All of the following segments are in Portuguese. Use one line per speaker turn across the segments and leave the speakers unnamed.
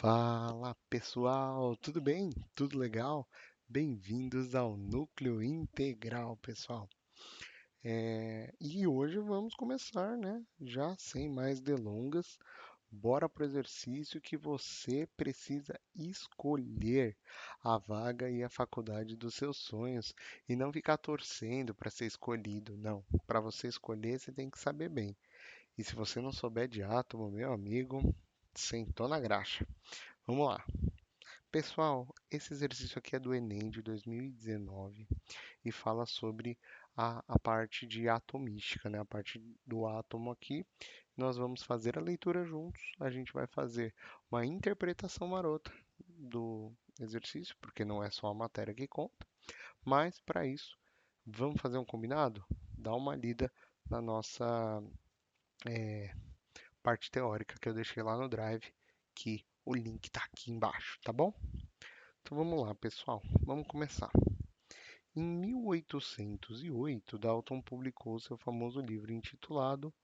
Fala pessoal, tudo bem? Tudo legal? Bem-vindos ao Núcleo Integral, pessoal. E hoje vamos começar, né? Já sem mais delongas, bora para o exercício que você precisa escolher a vaga e a faculdade dos seus sonhos e não ficar torcendo para ser escolhido, não. Para você escolher, você tem que saber bem. E se você não souber de átomo, meu amigo, sentou na graxa. Vamos lá. Pessoal, esse exercício aqui é do Enem de 2019 e fala sobre a parte de atomística, né? A parte do átomo aqui. Nós vamos fazer a leitura juntos. A gente vai fazer uma interpretação marota do exercício, porque não é só a matéria que conta. Mas para isso, vamos fazer um combinado? Dá uma lida na nossa parte teórica que eu deixei lá no Drive, que o link está aqui embaixo, tá bom? Então vamos lá, pessoal. Vamos começar. Em 1808, Dalton publicou seu famoso livro intitulado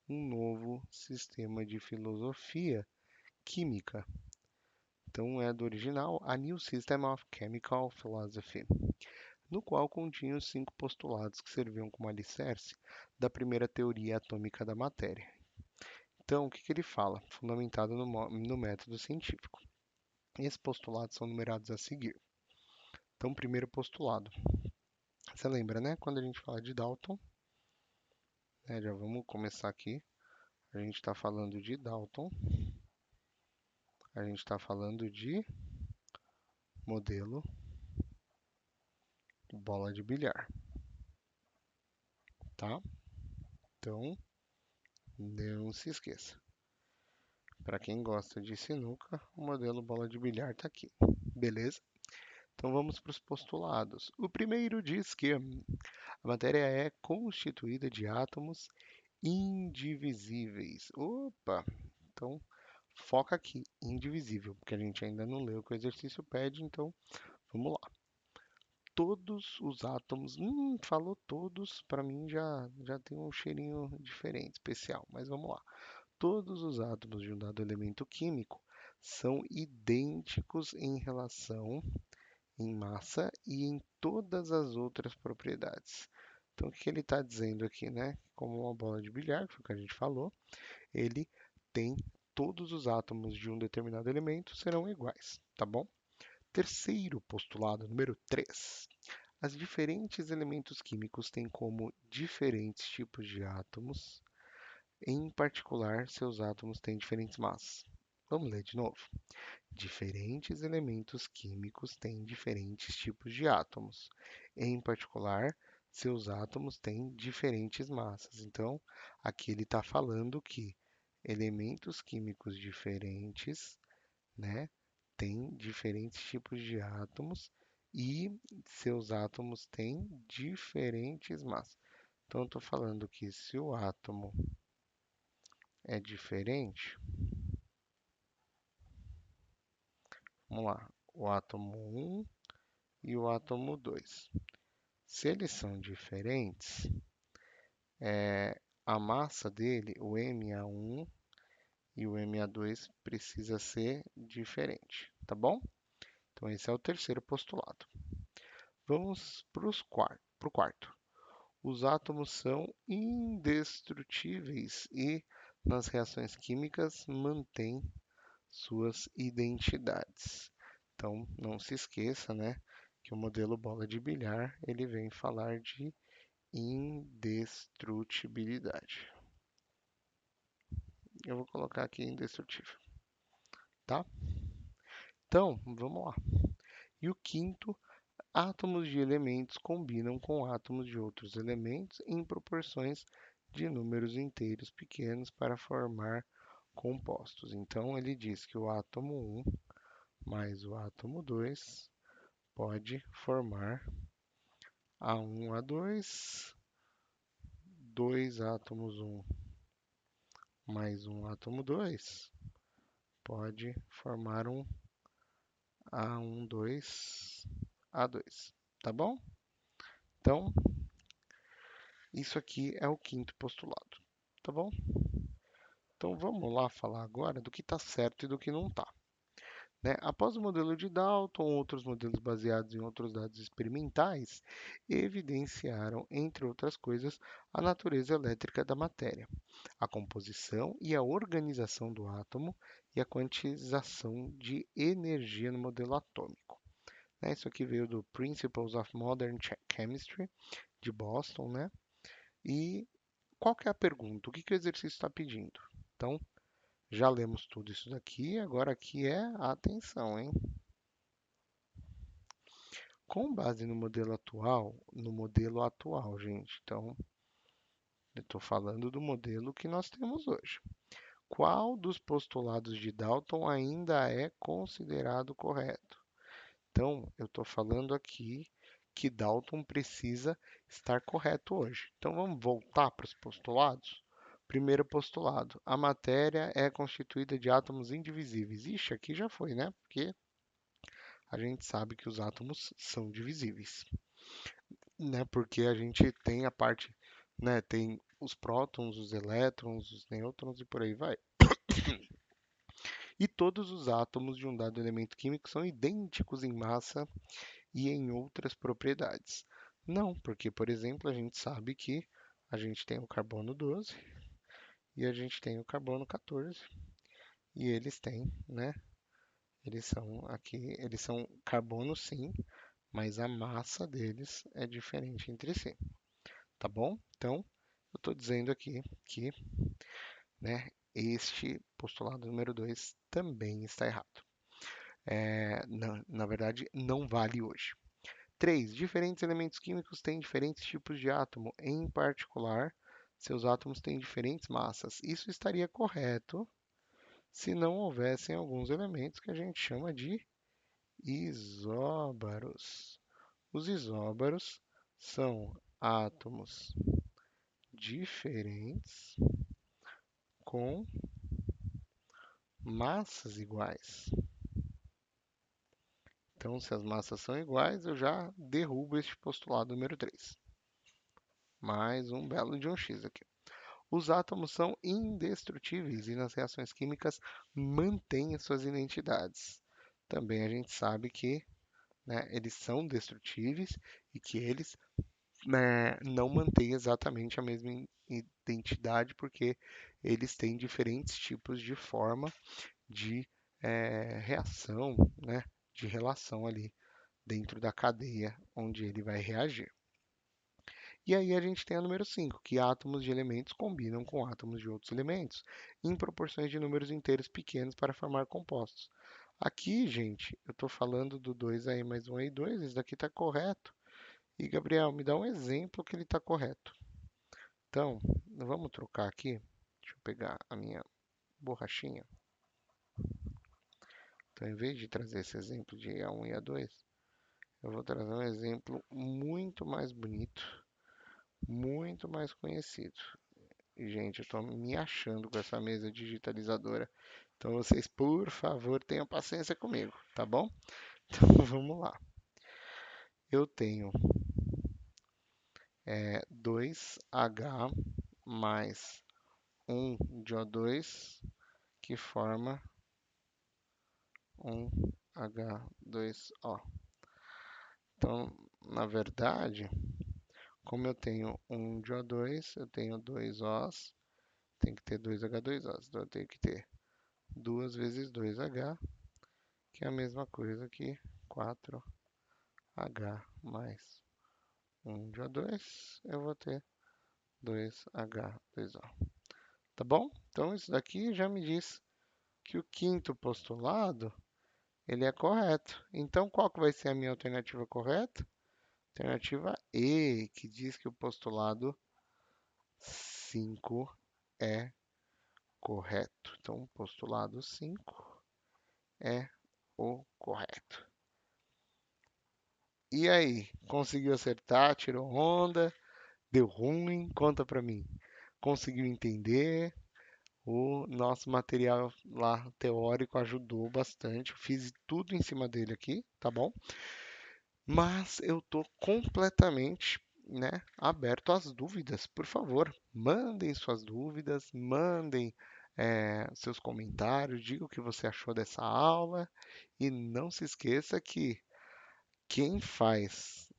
Um Novo Sistema de Filosofia Química. Então é do original A New System of Chemical Philosophy, no qual continha os 5 postulados que serviam como alicerce da primeira teoria atômica da matéria. Então, o que ele fala? Fundamentado no método científico. Esses postulados são numerados a seguir. Então, primeiro postulado. Você lembra, né? Quando a gente fala de Dalton, né, já vamos começar aqui. A gente está falando de Dalton, a gente está falando de modelo bola de bilhar, tá? Então, não se esqueça. Para quem gosta de sinuca, o modelo bola de bilhar está aqui, beleza? Então vamos para os postulados. O primeiro diz que a matéria é constituída de átomos indivisíveis. Opa! Então foca aqui, indivisível, porque a gente ainda não leu o que o exercício pede, então vamos lá. Todos os átomos, falou todos, para mim já tem um cheirinho diferente, especial, mas vamos lá. Todos os átomos de um dado elemento químico são idênticos em relação em massa e em todas as outras propriedades. Então, o que ele está dizendo aqui, né? Como uma bola de bilhar, que foi o que a gente falou, ele tem todos os átomos de um determinado elemento serão iguais, tá bom? Terceiro postulado, número 3. As diferentes elementos químicos têm como diferentes tipos de átomos, em particular, seus átomos têm diferentes massas. Vamos ler de novo. Diferentes elementos químicos têm diferentes tipos de átomos. Em particular, seus átomos têm diferentes massas. Então, aqui ele está falando que elementos químicos diferentes, né, têm diferentes tipos de átomos e seus átomos têm diferentes massas. Então, eu estou falando que se o átomo é diferente, vamos lá, o átomo 1 e o átomo 2. Se eles são diferentes, a massa dele, o Ma1 e o Ma2, precisa ser diferente, tá bom? Então, esse é o terceiro postulado. Vamos para o quarto. Os átomos são indestrutíveis e, nas reações químicas, mantêm suas identidades. Então, não se esqueça, né, que o modelo bola de bilhar, ele vem falar de indestrutibilidade. Eu vou colocar aqui indestrutível, tá? Então, vamos lá. E o quinto, átomos de elementos combinam com átomos de outros elementos em proporções de números inteiros pequenos para formar compostos. Então, ele diz que o átomo 1 mais o átomo 2 pode formar A1, A2, 2 átomos 1 mais um átomo 2 pode formar um A1, 2, A2, tá bom? Então, isso aqui é o quinto postulado, tá bom? Então, vamos lá falar agora do que está certo e do que não está. né? Após o modelo de Dalton, outros modelos baseados em outros dados experimentais evidenciaram, entre outras coisas, a natureza elétrica da matéria, a composição e a organização do átomo e a quantização de energia no modelo atômico. Né? Isso aqui veio do Principles of Modern Chemistry, de Boston, né? E qual que é a pergunta? O que que o exercício está pedindo? Então, já lemos tudo isso daqui, agora aqui é a atenção, hein? Com base no modelo atual, gente. Então, eu estou falando do modelo que nós temos hoje. Qual dos postulados de Dalton ainda é considerado correto? Então, eu estou falando aqui que Dalton precisa estar correto hoje. Então, vamos voltar para os postulados? Primeiro postulado: a matéria é constituída de átomos indivisíveis. Ixi, aqui já foi, né? Porque a gente sabe que os átomos são divisíveis, né? Porque a gente tem a parte, né? Tem os prótons, os elétrons, os nêutrons e por aí vai. E todos os átomos de um dado elemento químico são idênticos em massa e em outras propriedades. Não, porque, por exemplo, a gente sabe que a gente tem o carbono 12 e a gente tem o carbono 14 e eles têm, né? Eles são aqui, eles são carbono sim, mas a massa deles é diferente entre si, tá bom? Então, eu estou dizendo aqui que, né, este postulado número 2 também está errado. Na verdade, não vale hoje. 3. Diferentes elementos químicos têm diferentes tipos de átomo. Em particular, seus átomos têm diferentes massas. Isso estaria correto se não houvessem alguns elementos que a gente chama de isóbaros. Os isóbaros são átomos diferentes com massas iguais. Então, se as massas são iguais, eu já derrubo este postulado número 3. Mais um belo de um X aqui. Os átomos são indestrutíveis e nas reações químicas mantêm as suas identidades. Também a gente sabe que, né, eles são destrutíveis e que eles, né, não mantêm exatamente a mesma identidade, porque eles têm diferentes tipos de forma de reação, né, de relação ali dentro da cadeia onde ele vai reagir. E aí a gente tem a número 5, que átomos de elementos combinam com átomos de outros elementos em proporções de números inteiros pequenos para formar compostos. Aqui, gente, eu estou falando do 2 aí mais 1 aí 2, esse daqui está correto. E, Gabriel, me dá um exemplo que ele está correto. Então, vamos trocar aqui. Deixa eu pegar a minha borrachinha. Então, em vez de trazer esse exemplo de A1 e A2, eu vou trazer um exemplo muito mais bonito, muito mais conhecido. E, gente, eu estou me achando com essa mesa digitalizadora. Então, vocês, por favor, tenham paciência comigo, tá bom? Então, vamos lá. Eu tenho 2H mais um de O2 que forma um H2O. Então, na verdade, como eu tenho um de O2, eu tenho dois Os, tem que ter dois H2Os. Então, eu tenho que ter 2 vezes 2H, que é a mesma coisa que 4H mais um de O2, eu vou ter 2H2O. Tá bom? Então, isso daqui já me diz que o quinto postulado ele é correto. Então, qual que vai ser a minha alternativa correta? Alternativa E, que diz que o postulado 5 é correto. Então, o postulado 5 é o correto. E aí, conseguiu acertar? Tirou onda? Deu ruim? Conta pra mim. Conseguiu entender? O nosso material lá teórico ajudou bastante. Eu fiz tudo em cima dele aqui, tá bom? Mas eu estou completamente, né, aberto às dúvidas. Por favor, mandem suas dúvidas, mandem seus comentários, diga o que você achou dessa aula e não se esqueça que quem faz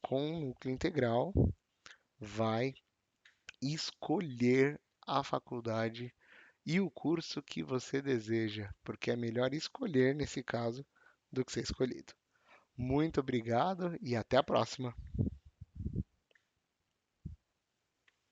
com núcleo integral vai escolher a faculdade e o curso que você deseja, porque é melhor escolher nesse caso do que ser escolhido. Muito obrigado e até a próxima!